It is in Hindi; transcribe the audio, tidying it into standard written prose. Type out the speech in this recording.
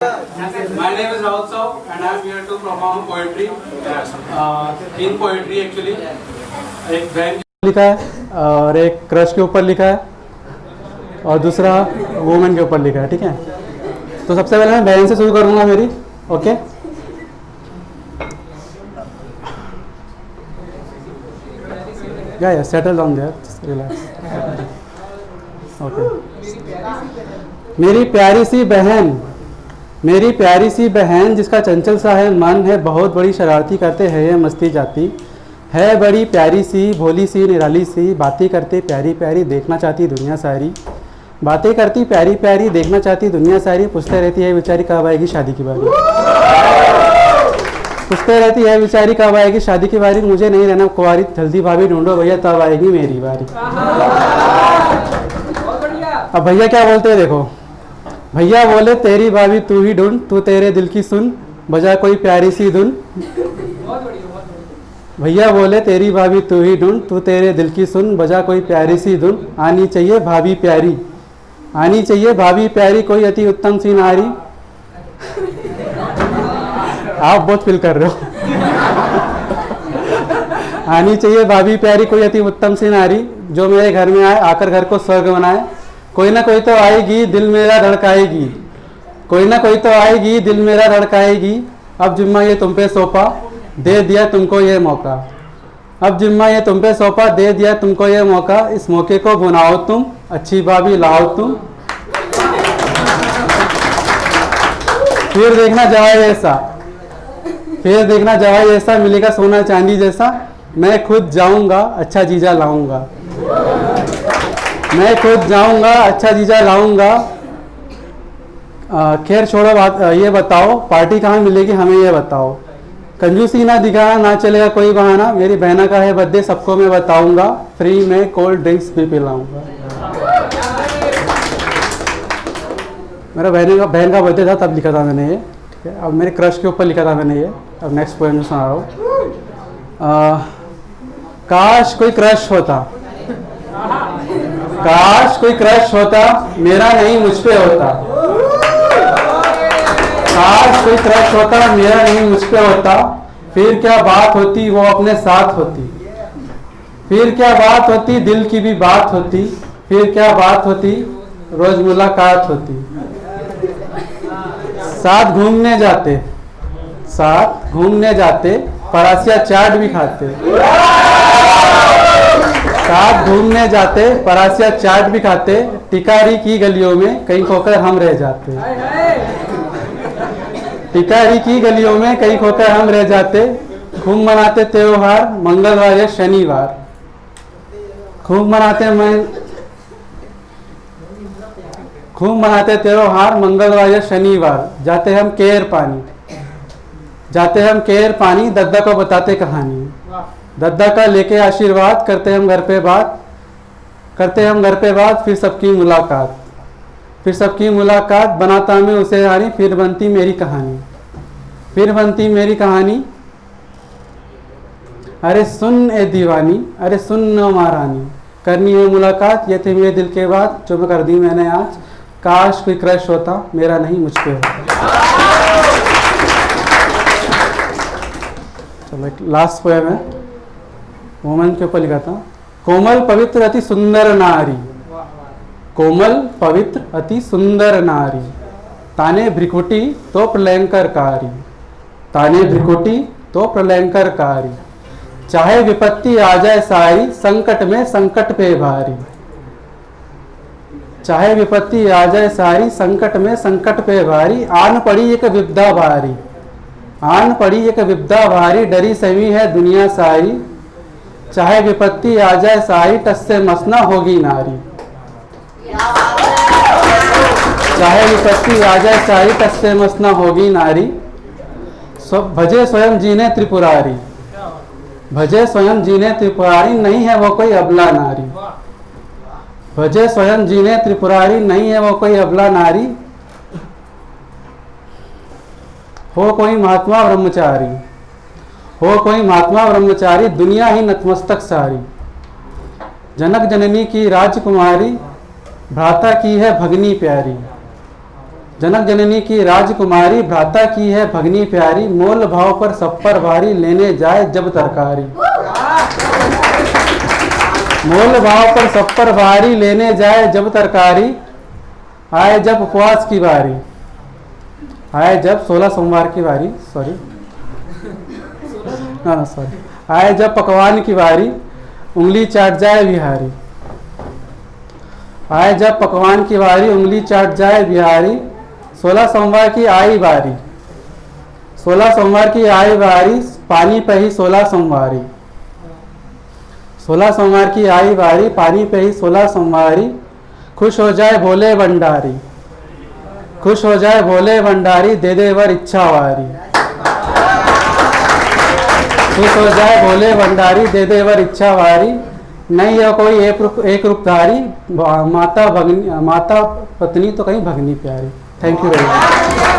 My name is Rahul Saw and I am here to perform poetry. In poetry actually, एक बहन लिखा है और एक क्रश के ऊपर लिखा है और दूसरा वुमेन के ऊपर लिखा है। ठीक है, तो सबसे पहले मैं बहन से शुरू करूँगा मेरी। ओके, या settle down there, relax. Okay, मेरी प्यारी सी बहन, मेरी प्यारी सी बहन जिसका चंचल सा है मन, है बहुत बड़ी शरारती करते हैं ये मस्ती जाती, है बड़ी प्यारी सी भोली सी निराली सी, बातें करते प्यारी प्यारी देखना चाहती दुनिया सारी, बातें करती प्यारी प्यारी देखना चाहती दुनिया सारी, पूछते रहती है बेचारी कब आएगी शादी की बारी, पूछते रहती है बेचारी कब आएगी शादी की बारी, मुझे नहीं रहना कुंवारी जल्दी भाभी ढूंढो भैया तब आएगी मेरी बारी। अब भैया क्या बोलते हैं देखो, भैया बोले तेरी भाभी तू ही ढूंढ, तू तेरे दिल की सुन, बजा कोई प्यारी सी धुन। भैया बोले तेरी भाभी तू ही ढूंढ, तू तेरे दिल की सुन, बजा कोई प्यारी सी धुन, आनी चाहिए भाभी प्यारी, आनी चाहिए भाभी प्यारी कोई अति उत्तम सी नारी। आप बहुत फील कर रहे हो। आनी चाहिए भाभी प्यारी कोई अति उत्तम सी नारी, जो मेरे घर में आए आकर घर को स्वर्ग बनाए, कोई ना कोई तो आएगी दिल मेरा धड़काएगी, कोई ना कोई तो आएगी दिल मेरा धड़काएगी, अब जिम्मा ये तुम पे सौंपा दे दिया तुमको ये मौका, अब जिम्मा ये तुम पे सौंपा दे दिया तुमको ये मौका, इस मौके को भुनाओ तुम अच्छी भाभी लाओ तुम, फिर देखना जवाई ऐसा, फिर देखना जवाई ऐसा, मिलेगा सोना चांदी जैसा, मैं खुद जाऊंगा अच्छा जीजा लाऊंगा, मैं खुद जाऊंगा अच्छा जीजा लाऊंगा। खैर छोड़ो बात, ये बताओ पार्टी कहाँ मिलेगी हमें ये बताओ, कंजूसी ना दिखाना ना चलेगा कोई बहाना, मेरी बहना का है बर्थडे सबको मैं बताऊंगा, फ्री में कोल्ड ड्रिंक्स भी पिलाऊंगा। मेरा बहन का बर्थडे था तब लिखा था मैंने ये। ठीक है, अब मेरे क्रश के ऊपर लिखा था मैंने ये। अब नेक्स्ट पोएम जो सुना रहा हूँ, काश कोई क्रश होता, काश कोई क्रश होता मेरा नहीं मुझ पे होता, काश कोई क्रश होता मेरा नहीं मुझ पे होता, फिर क्या बात होती वो अपने साथ होती, फिर क्या बात होती दिल की भी बात होती, फिर क्या बात होती रोज मुलाकात होती, साथ घूमने जाते, साथ घूमने जाते परासिया चाट भी खाते, साथ घूमने जाते परासिया चाट भी खाते, टिकारी की गलियों में कहीं खोकर हम रह जाते, टिकारी की गलियों में कहीं खोकर हम रह जाते, खूब मनाते त्योहार मंगलवार या शनिवार, खूब मनाते त्योहार मंगलवार या शनिवार, जाते हम केर पानी, जाते हम केर पानी, दद्दा को बताते कहानी, दद्दा का लेके आशीर्वाद, करते हम घर पे बात, करते हम घर पे बात, फिर सबकी मुलाकात, फिर सबकी मुलाकात, बनाता मैं उसे रानी, फिर बनती मेरी कहानी, फिर बनती मेरी कहानी, अरे सुन ए दीवानी, अरे सुन ओ महारानी, करनी है मुलाकात, ये थे मेरे दिल के बात जो मैं कर दी मैंने आज, काश कोई क्रश होता मेरा नहीं मुझ पे होता। चलो एक लास्ट पोएम है, वुमेन के ऊपर लिखा था, कोमल पवित्र अति सुंदर नारी, कोमल पवित्र अति सुंदर नारी, ताने भ्रिकुटी तो प्रलयंकरकारी, ताने भ्रिकुटी तो प्रलयंकरकारी, चाहे विपत्ति आ जाए सारी, संकट में संकट पे भारी, चाहे विपत्ति आ जाए सारी, संकट में संकट पे भारी, आन पड़ी एक विपदा भारी, आन पड़ी एक विपदा भारी, डरी सही है दुनिया सारी, चाहे विपत्ति आ जाए सारी, टस से मस न होगी नारी, चाहे विपत्ति आ जाए सारी, टस से मस न होगी नारी, भजे स्वयं जीने त्रिपुरारी, भजे स्वयं जीने त्रिपुरारी, नहीं है वो कोई अबला नारी, भजे स्वयं जीने त्रिपुरारी, नहीं है वो कोई अबला नारी, हो कोई महात्मा ब्रह्मचारी, हो कोई महात्मा ब्रह्मचारी, दुनिया ही नतमस्तक सारी, जनक जननी की राजकुमारी, भ्राता की है भगनी प्यारी, जनक जननी की राजकुमारी, भ्राता की है भगनी प्यारी, मोल भाव पर सब पर भारी, लेने जाए जब तरकारी। मोल भाव पर सब पर भारी, लेने जाए जब तरकारी, आए जब उपवास की बारी, आए जब 16 सोमवार की बारी, सॉरी सॉरी, आए जब पकवान की बारी, उंगली चाट जाए बिहारी। आए जब पकवान की बारी, उंगली चाट जाए बिहारी, 16 सोमवार की आई बारी, 16 सोमवार की आई बारी, पानी पे ही 16 सोमवारी, 16 सोमवार की आई बारी, पानी पे ही 16 सोमवारी, खुश हो जाए भोले भंडारी, खुश हो जाए भोले भंडारी, दे दे वर इच्छावारी। खुश हो जाए भोले भंडारी, दे दे वर इच्छावारी, नहीं है कोई एक रूपधारी, माता पत्नी तो कहीं भगनी प्यारी। Thank you very much.